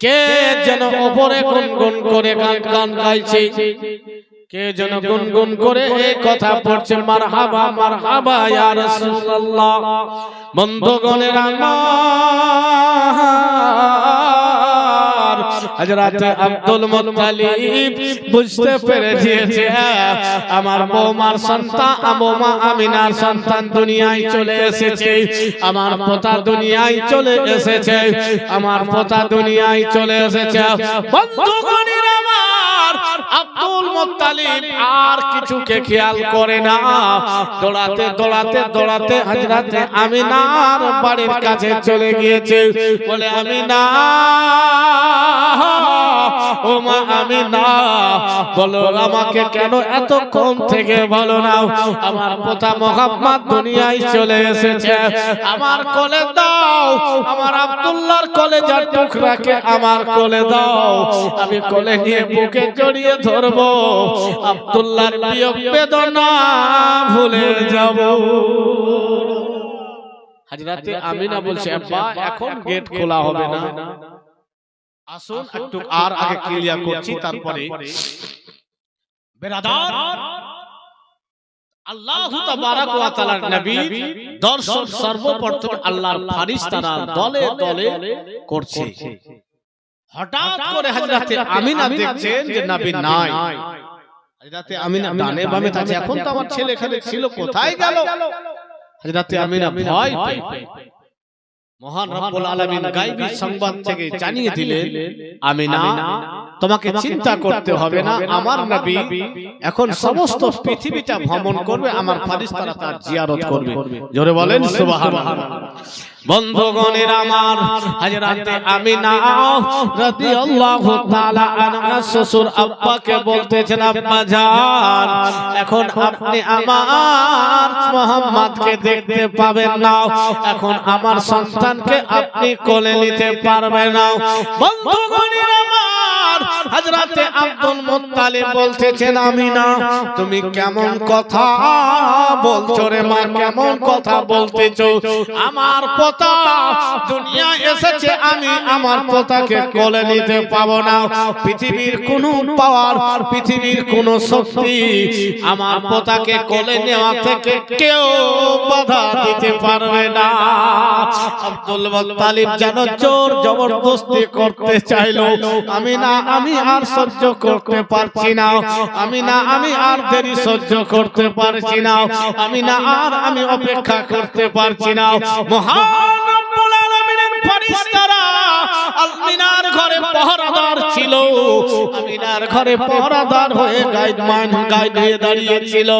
কে যেন উপরে গুনগুন করে গান গাইছে কে যেন গুনগুন করে এই কথা পড়ছে মারহাবা মারহাবা ইয়া রাসূলুল্লাহ বন্ধুগণের আমার হযরত আব্দুল মুত্তালিব বুঝতে পেরে গিয়েছে আমার বৌমার সন্তান বৌমা আমিনার সন্তান দুনিয়ায় চলে এসেছে আমার পোতা দুনিয়ায় চলে এসেছে আমার পোতা দুনিয়ায় চলে এসেছে বন্ধুগণের আমার আব্দুল মুত্তালিব আর কিছুকে খেয়াল করে না দৌড়াতে দৌড়াতে দৌড়াতে হযরত আমিনার বাড়ির কাছে চলে গিয়েছে বলে আমিনা ও মা আমিনা বলো আমাকে কেন এত কম থেকে বলো না আমার পোতা মুহাম্মদ দুনিয়ায় চলে এসেছে আমার কোলে দাও আমার আব্দুল্লাহর কলেজার টুকরাকে আমার কোলে দাও আমি কোলে নিয়ে বুকে জড়িয়ে ধরবো আব্দুল্লাহর বিয়োগ বেদনা ভুলে যাব হযরত আমিনা বলছে আব্বা এখন গেট খোলা হবে না আসুন একটু আর আগে ক্লিয়ার করছি তারপরে বেরাদার আল্লাহু তাবারাক ওয়া তাআলার নবী দর্শন সর্বপ্রথম আল্লাহর ফেরেশতারা দলে দলে করছে হঠাৎ করে হযরত আমিনা দেখছেন যে নবী নাই হযরত আমিনা ডানে বামে আছে এখন তো আমার ছেলে এখানে ছিল কোথায় গেল হযরত আমিনা ভয় পেয়ে মহান রব্বুল আলামিন গায়বী সংবাদ থেকে জানিয়ে দিলেন আমিনা তোমাকে চিন্তা করতে হবে না আমার নবী এখন সমস্ত পৃথিবীটা ভ্রমণ করবে আমার ফেরেশতারা তার জিয়ারত করবে জোরে বলেন সুবহানাল্লাহ বন্ধুগণের আমার হযরত আমিনা রাদিয়াল্লাহু তাআলা আনহা শ্বশুর আব্বাকে বলতেছেন আব্বা জান এখন আপনি আমার মুহাম্মদকে দেখতে পাবেন না এখন আমার সন্তানকে আপনি কোলে নিতে পারবেন না বন্ধুগণের আমার হযরতে আব্দুল মুত্তালিব বলতেছেন আমিনা তুমি কেমন কথা বলছো রে মা, কেমন কথা বলতেছো? আমার পোতা দুনিয়া এসেছে, আমি আমার পোতাকে কোলে নিতে পাবো না। পৃথিবীর কোনো পাওয়ার, পৃথিবীর কোনো শক্তি আমার পোতাকে কোলে নেওয়া থেকে কেউ বাধা দিতে পারবে না। আব্দুল মুত্তালিব যেন জোর জবরদস্তি করতে চাইলো, আমিনা আমি আর সহ্য করতে পারছি না, আমিনা আমি আর দেরি সহ্য করতে পারছি না, আমিনা আর আমি অপেক্ষা করতে পারছি না। মহান রব্বুল আলামিনের ফেরেশতারা আমিনার ঘরে পাহারাদার ছিল, আমিনার ঘরে পাহারাদার হয়ে গাইড হয়ে দাঁড়িয়েছিল।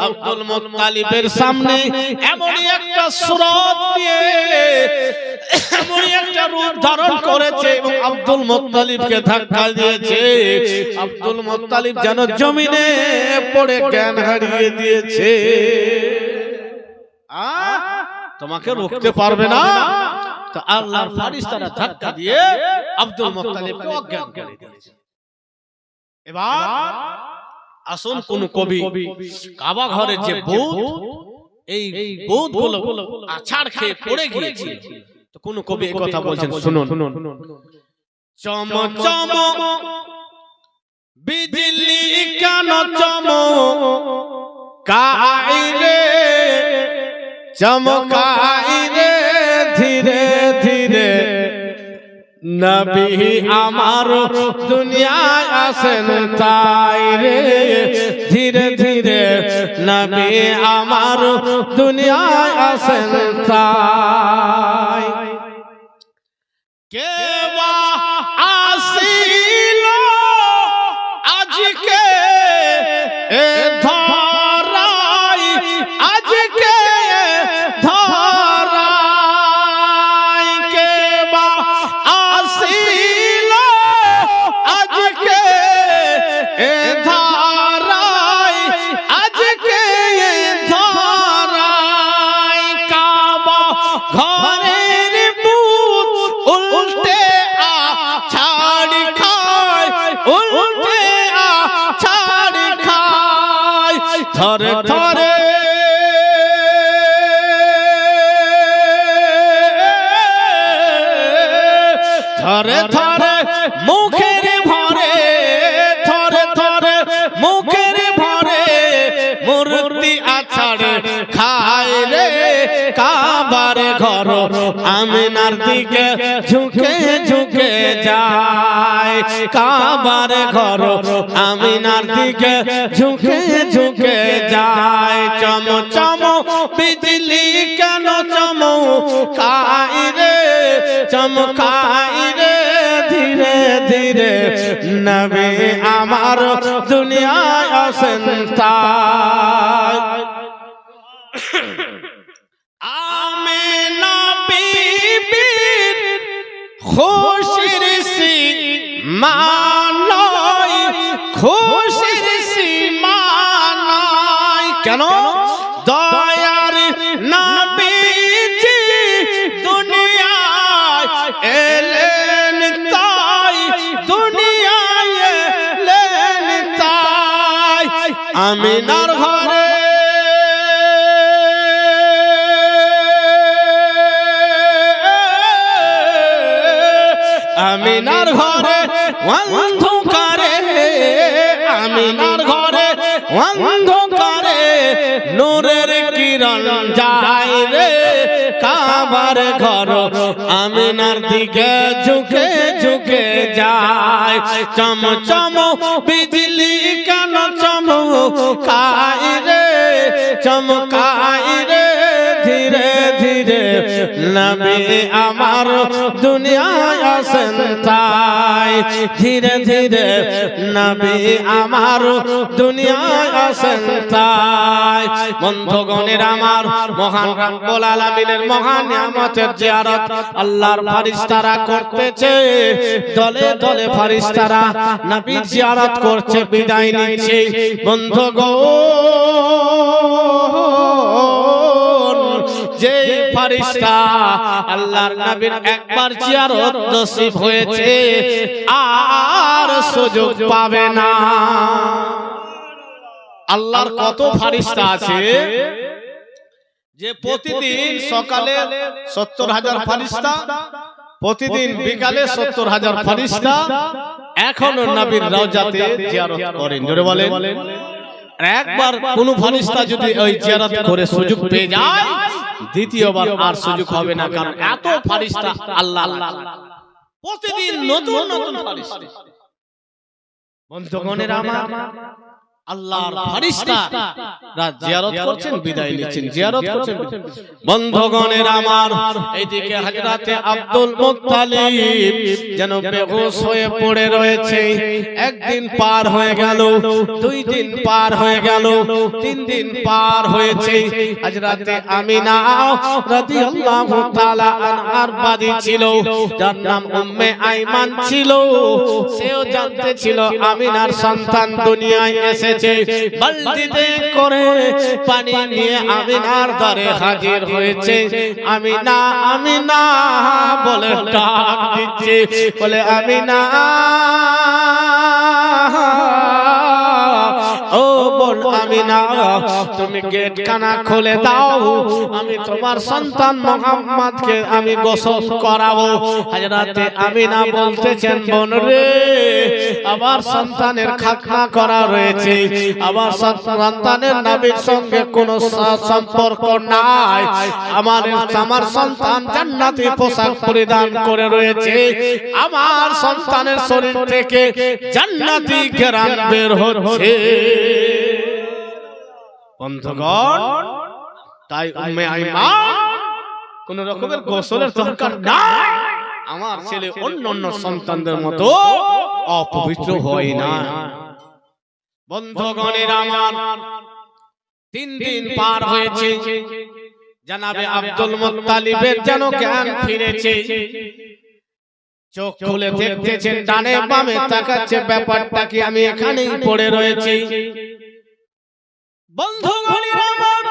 আব্দুল মুত্তালিবের সামনে এমনই একটা সুরত নিয়ে এমনই একটা রূপ ধারণ করেছে এবং আব্দুল মুত্তালিবকে ধাক্কা দিয়েছে। আব্দুল মুত্তালিব যেন জমিনে পড়ে জ্ঞান হারিয়ে দিয়েছে। তোমাকে রুখতে পারবে না, তো আল্লাহর ফেরেশতারা ধাক্কা দিয়ে আব্দুল মুত্তালিবকে অজ্ঞান করে দিয়েছে। এবার আসুন কোন কবি কাবা ঘরের যে ভূত, এই ভূতগুলো আছাড় খেয়ে পড়ে গিয়েছে, তো কোন কবি এই কথা বলছেন শুনুন। চম চম বিজলি কেন চমকাই রে, চমকাই রে ধীরে ধীরে, নবী আমার দুনিয়ায় আসেন তাই রে, ধীরে ধীরে নবী আমার দুনিয়ায় আসেন তাই। কে বা আসিল আজকে এ ধরাই, আজকে ধরাই, কে বা আসিল আজকে এ ধরাই, আজকে ধরাই, কাবা ঘরের ভূত উল্টে ছাড়ি খায়, উল্টে ছাড়ি খায়, ধরে ধরে ধরে ধরে মুখের ভরে, ধরে ধরে মুখের ভরে মূর্তি আছাড়ে খায় রে, কাবার ঘর আমিনার দিকে ঝুঁকে ঝুঁকে যায়, কাবার ঘর আমিনার দিকে ঝুঁকে ঝুঁকে যায়। চম চম বিজলি কেন চমকাই রে, চমকাই রে ধীরে ধীরে, নবী আমার দুনিয়ায় আসেন তাই। আমিনা বিবির খুশির সীমা নাই, খুশির সীমা নাই, কেন? দয়ার নবীজি দুনিয়ায় এলেন তাই, দুনিয়ায় এলেন তাই। আমিনার ঘরে আমিনার ঘরে অন্ধকারে, আমিনার ঘরে অন্ধকারে নূরের কিরণ যায় রে, কাবার ঘর আমিনার দিকে ঝুঁকে ঝুঁকে যায়। চম চম বিজলি কেন চমকাই রে, চমকাই রে ধীরে ধীরে, নবী আমার দুনিয়ায় আসেন তাই, ধীরে ধীরে নবী আমার দুনিয়ায় আসেন তাই। বন্ধুগণের আমার, মহান রব্বুল আলামিনের মহান নিয়ামতের জিয়ারত আল্লাহর ফেরেশতারা করতেছে, দলে দলে ফেরেশতারা নবীর জিয়ারত করছে, বিদায় নিচ্ছে। বন্ধুগণ যে ফেরেশতা আল্লাহর নবীর একবার জিয়ারত নসিব হয়েছে আর সুযোগ পাবে না। আল্লাহর কত ফেরেশতা আছে যে প্রতিদিন সকালে ৭০,০০০ ফেরেশতা, প্রতিদিন বিকালে ৭০,০০০ ফেরেশতা এখনো নবীর রওজাতে জিয়ারত করেন। জোরে বলেন। একবার কোন ফেরেশতা যদি ওই জিয়ারত করে সুযোগ পেয়ে যায়, দ্বিতীয়বার আর সুযোগ হবে না, কারণ এত ফেরেশতা আল্লাহ প্রতিদিন নতুন নতুন ফেরেশতা। বন্ধুগণের আমার, আল্লাহর ফেরেশতারা জিয়ারত করছেন, বিদায় নিচ্ছেন, জিয়ারত করছেন। বন্ধুগণের আমার, এইদিকে হযরতে আব্দুল মুত্তালিব যেন বেহুশ হয়ে পড়ে রয়েছে। একদিন পার হয়ে গেল, 2 দিন পার হয়ে গেল, 3 দিন পার হয়েছে। হযরতে আমিনা রাদিয়াল্লাহু তাআলা আনহার বাদী ছিল, যার নাম উম্মে আইমান ছিল। সেও জানতে ছিল আমিনার সন্তান দুনিয়ায় এসেছে। বালতিতে করে পানি নিয়ে আমিনার দ্বারে হাজির হয়েছে। আমিনা আমিনা বলে ডাক দিচ্ছে, বলে আমিনা ও বল আমিনা, তুমি গেট খানা খুলে দাও, আমি তোমার সন্তান মুহাম্মদকে আমি গোসল করাবো। হযরতে আমিনা বলতেছেন, বোন রে, আমার সন্তানের খাতনা করা রয়েছে, আমার সন্তানের নবীর সঙ্গে কোনো সম্পর্ক নাই। আমার সন্তান জান্নাতি পোশাক পরিধান করে রয়েছে, আমার সন্তানের শরীর থেকে জান্নাতি ঘ্রাণ বের হচ্ছে। বন্ধুগণ, তাই উম্মে আইমান কোন রকমের গোসলের দরকার নাই। আমার ছেলে অন্য সন্তানদের মতো অপবিত্র হয় না। বন্ধুগণের আমার, 3 দিন পার হয়েছে। জনাবে আব্দুল মুত্তালিবের যেন জ্ঞান ফিরেছে। চোখ খুলে দেখতেছেন, ডানে বামে তাকাচ্ছে, ব্যাপারটা কি আমি এখানেই পড়ে রয়েছি। বন্ধুগণের আমার,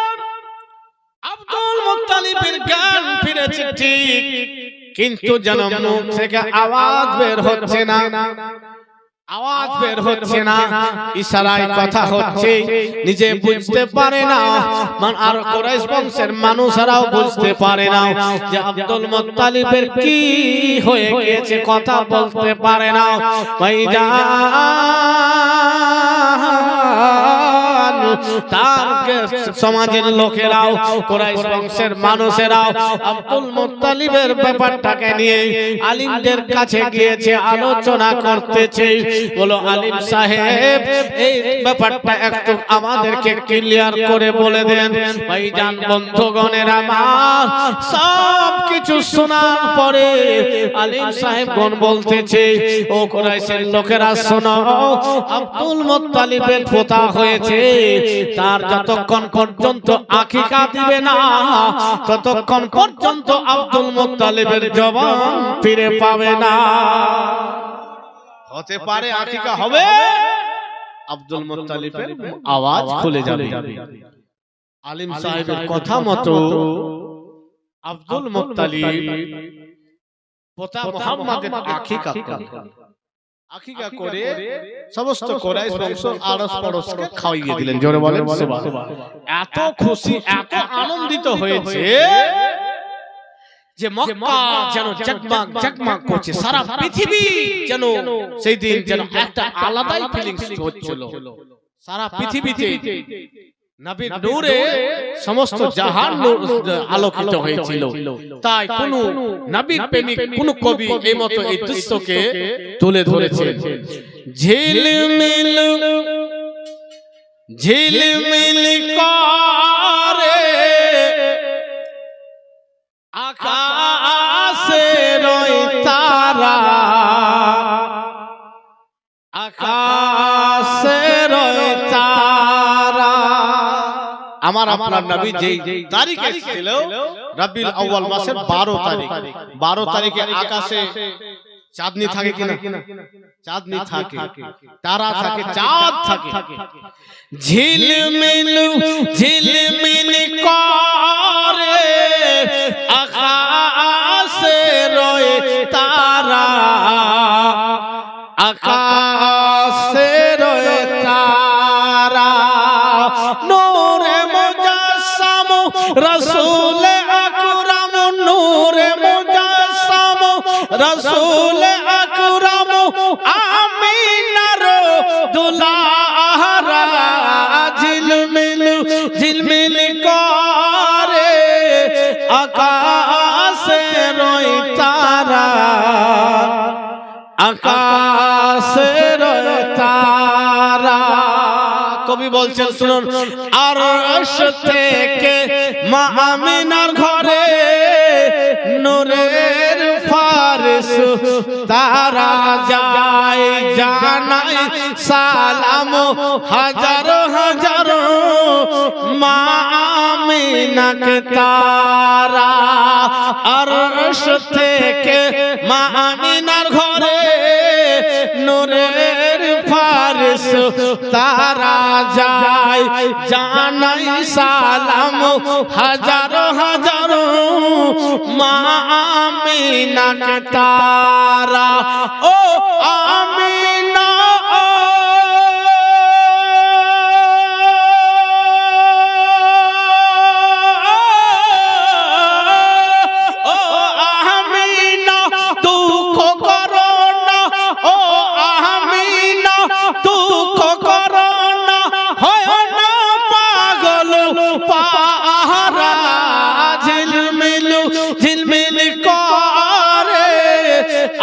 আব্দুল মুত্তালিবের জ্ঞান ফিরেছে ঠিক, কিন্তু যেন মুখ থেকে আওয়াজ বের হচ্ছে না, আওয়াজ বের হচ্ছে না, ইশারায় কথা হচ্ছে। নিজে বুঝতে পারে না, আর কুরাইশ বংশের মানুষরাও বুঝতে পারে না যে আব্দুল মুত্তালিবের কি হয়ে গিয়েছে, কথা বলতে পারে না। তার সমাজের লোকেরাও, কুরাইশ বংশের মানুষেরাও আব্দুল মুত্তালিবের ব্যাপারটাকে নিয়ে আলিমদের কাছে গিয়েছে, আলোচনা করতেছে। বলো আলিম সাহেব, এই ব্যাপারটা একটু আমাদেরকে ক্লিয়ার করে বলে দেন। ভাইজান, বন্ধুগণের আমার, সব কিছু শোনার পরে আলিম সাহেবগণ বলতেছে, ও কুরাইশের লোকেরা শোনো, আব্দুল মুত্তালিবের পোতা হয়েছে, তার যতক্ষণ পর্যন্ত আকিকা দিবে না, ততক্ষণ পর্যন্ত আব্দুল মুত্তালিবের জবান ফিরে পাবে না। হতে পারে আকিকা হবে, আব্দুল মুত্তালিবের আওয়াজ খুলে যাবে। আলিম সাহেবের কথা মতো আব্দুল মুত্তালিব পোতা মুহাম্মাদের আকিকা করে সমস্ত কুরাইশ বংশ আরস পরশকে খাওয়িয়ে দিলেন। জোরে বলেন সুবহানাল্লাহ। এত খুশি, এত আনন্দিত হয়েছে যে মক্কা যেন জগমগ জগমগ করছে, সারা পৃথিবী যেন সেই দিন যেন একটা আলাদাই ফিলিংস হচ্ছিল। সারা পৃথিবীতে নবীর নূরে সমস্ত জাহান আলোকিত হয়েছিল। তাই কোন নবীর প্রেমিক, কোন কবি এই মতো এই দৃশ্যকে তুলে ধরেছেন। ঝিলমিল ঝিলমিল করে আকাশের তারা, আকাশের তারা। আমার আপনার নবী যেই তারিখে ছিল, রবিউল আউয়াল মাসের 12 তারিখ। 12 তারিখে আকাশে চাঁদনি থাকে কিনা? চাঁদনি থাকে, তারা থাকে, চাঁদ থাকে। ঝিলমিল ঝিলমিল করে আকাশের তারা নূরে মুজাসসাম রাসূল আকরাম নূরে মুজাসসাম রাসূল আকরাম আমিনার দুলারা ঝিলমিল ঝিলমিল করে আকাশের তারা আকাশের তারা কবি বলছেন শুনুন আরশ থেকে মা আমিনার ঘরে নূরের ফারিস তারা যায় জানাই সালাম হাজার হাজার মা আমিনাকে তারা আরশ থেকে মা আমিনার ঘরে নূরের ফারিস তারা যায় জানাই সালাম হাজার হাজার মা আমিনাকে তারা ও আমিনা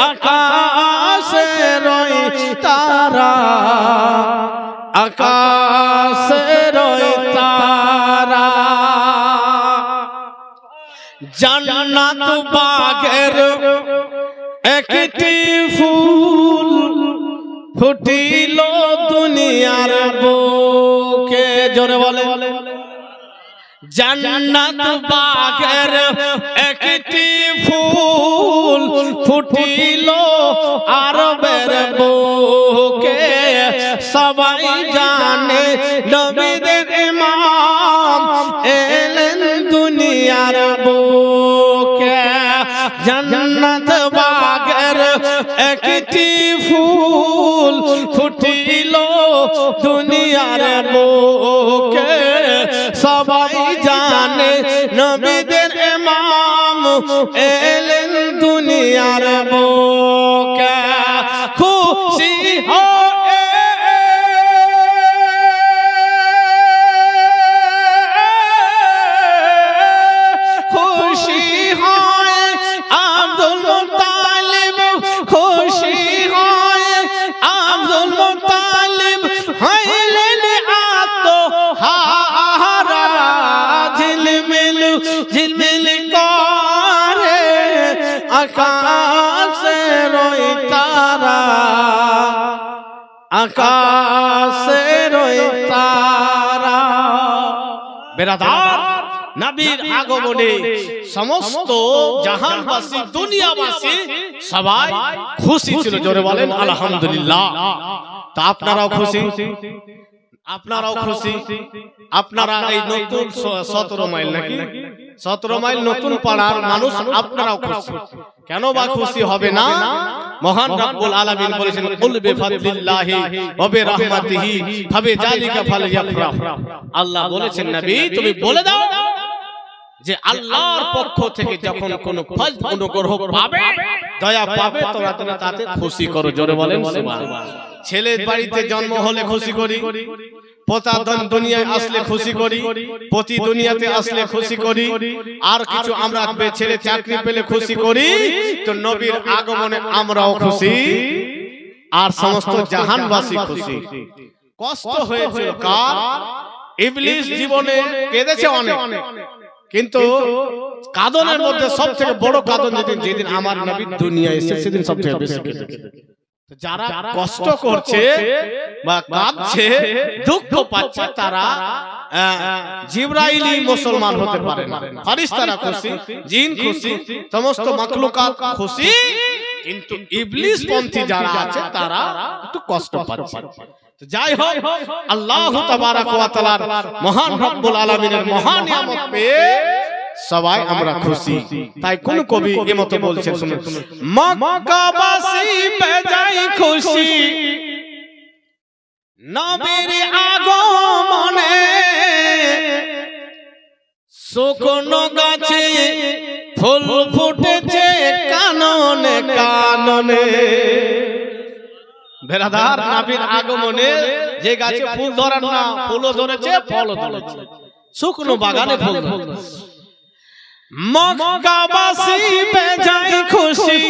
আকাশের তারা আকাশের তারা জান্নাত বাগের একটি ফুল ফুটিল দুনিয়ার বুকে জোরে বলে জান্নাত বাগের একটি ফুল ফুটিল আরবের বুকে সবাই জানে নবীদের ইমাম এলেন দুনিয়ার বুকে জান্নাত বাগের একটি ফুল ফুটিল দুনিয়ার বুকে সবাই জানে নবীদের ইমাম এলেন দুনিয়ার বুকে খুশি হয়ে খুশি হয় আব্দুল মুত্তালিব খুশি হয় আব্দুল মুত্তালিব হইলেন আত্মহারা ঝিলমিল ঝিলমিল করে আকাশের তারা আকাশের তারা বেরাদার নবীর আগমনে সমস্ত জাহানবাসী দুনিয়াবাসী সবাই খুশি ছিল জোরে বলেন আলহামদুলিল্লাহ তা আপনারাও খুশি আপনারাও খুশি আপনারা এই নতুন 17 মাইল নাকি 17 মাইল নতুন পাড়ার মানুষ আপনারাও খুশি কেন বা খুশি হবে না মহান রব্বুল আলামিন বলেছেন কুল বিফাদলিল্লাহি ওয়া বিরহমাতিহি ফাবিযালিকা ফালইফরাহ আল্লাহ বলেছেন নবী তুমি বলে দাও যে আল্লাহর পক্ষ থেকে যখন কোন ফজল অনুগ্রহ পাবে দয়া পাবে তোমরা তাতে খুশি করো জোরে বলেন সুবহানাল্লাহ ছেলের বাড়িতে জন্ম হলে খুশি করি পোতাধন দুনিয়ায় আসলে খুশি করি পতি দুনিয়াতে আসলে খুশি করি আর কিছু আমরা ছেলে চাকরি পেলে খুশি করি তো নবীর আগমনে আমরাও খুশি আর সমস্ত জাহানবাসী খুশি কষ্ট হয়েছিল কার ইবলিস জীবনে কেঁদেছে অনেক কিন্তু কাঁদনের মধ্যে সবথেকে বড় কাঁদন যেদিন আমার নবী দুনিয়ায় এসেছে সেদিন সবথেকে বেশি কেঁদেছে যারা কষ্ট করছে বা কাঁদছে দুঃখ পাচ্ছে তারা জিবরাইলি মুসলমান হতে পারে না ফেরেশতারা খুশি জিন খুশি সমস্ত মাখলুকাত খুশি কিন্তু ইবলিস পন্থী যারা আছে তারা একটু কষ্ট পাচ্ছে যাই হোক আল্লাহ তাবারাক ওয়া তাআলার মহান রব্বুল আলামিনের মহান নিয়ামত পেয়ে সবাই আমরা খুশি। তাই কোন কবি এমতো বলছেন শুনুন, মক্কাবাসী বেজায় খুশি নবীর আগমনে, শুকনো গাছে ফুল ফুটেছে কাননে কাননে। বেরাদার, নবীর আগমনে যে গাছে ফুল ধরার না, ফুলও ধরেছে, ফলও ধরেছে, শুকনো বাগানে ফুল ধরেছে। মক্কাবাসী বেজায় খুশি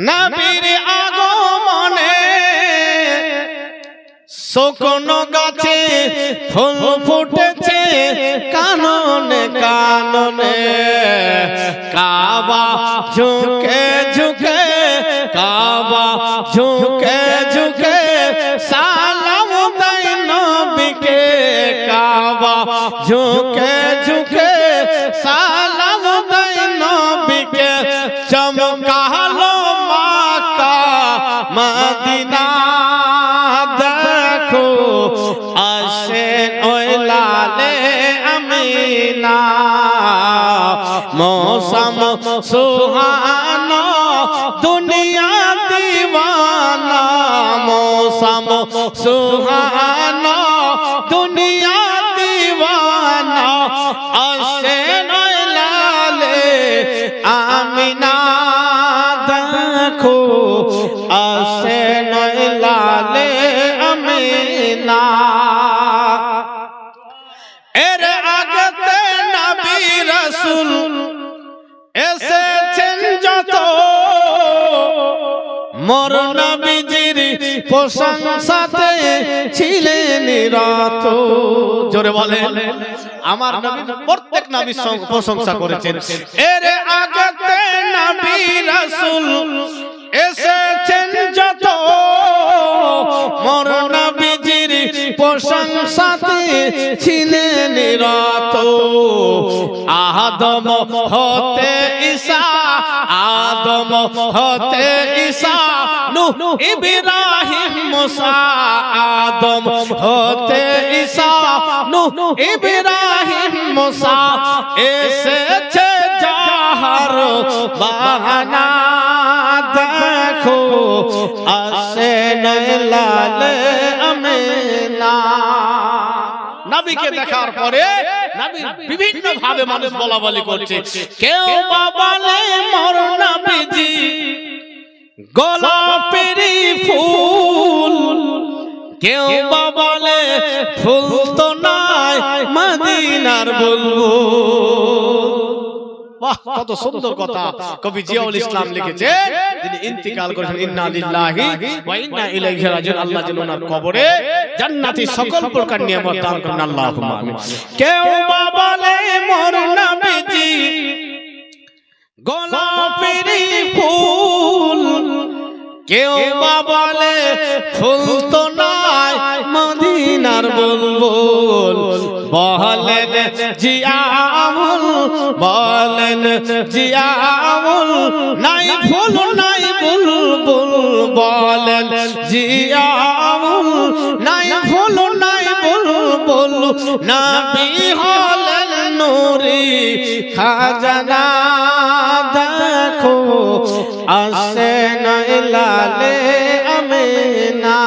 নবীর আগমনে, শুকনো গাছে ফুল ফুটেছে কাননে কাননে। কাবা ঝুঁকে ঝুঁকে, কাবা ঝুঁকে ঝুঁকে সালাম দেয় নবীকে, কাবা ঝুঁকে ঝুঁকে সালাম দেয় নবীকে। চমকালো মক্কা মদিনা, দেখো আসেন ওই লালে আমিনা। মৌসম সুহানা দুনিয়া দিওয়ানা, মৌসম সুহানা দুনিয়া দিওয়ানা। আসেন ওই লালে আমিনা, দেখো আসেন ওই লালে আমিনা। এর আগতে নবী রাসূল এসেছেন যত, মোর নবীজির প্রশংসাতে ছিলেন নিরত। জোরে বলেন, আমার নবী প্রত্যেক নবীর প্রশংসা করেছেন। এর আগতে নবী রাসূল এসেছেন যত, মোর নবীজির প্রশংসাতে ছিলেন নিরত। আদম হতে ঈসা, আদম হতে ঈসা, নূহ ইব্রাহিম মুসা। আদম হতে ঈসা, নূহ ইব্রাহিম মুসা। এসেছে যাহার বাহানা, দেখো আসেন লালে আমিনা। নবীকে দেখার পরে নবীর বিভিন্ন ভাবে মানুষ বলা বলি করছে। কেউ বা বলে মোর নবীজি গোলাপের ফুল, কেউ বা বলে ফুল তো নাই মদিনার বুলবুল। বাহ, কত সুন্দর কথা কবি জিয়াউল ইসলাম লিখেছে, তিনি ইন্তিকাল করেছেন। ইন্না লিল্লাহি ওয়া ইন্না ইলাইহি রাজিউন। আল্লাহ যেন ওনার কবরে জান্নাতি সকল প্রকার নিয়ামত দান করেন, আল্লাহুম্মা আমিন। কেউ বা বলে মোর নবীজি গোলাপের ফুল, কেউ বা বলে ফুল তো নাই মদিনার বুলবুল। বলেন জিয়াউল, বলেন জিয়াউল, নাই ফুল নাই বুলবুল। বলেন জিয়াউল, নাই ফুল নাই বুলবুল। নবী হলেন নূরি খাজানা, দেখো আসেন লালে আমিনা।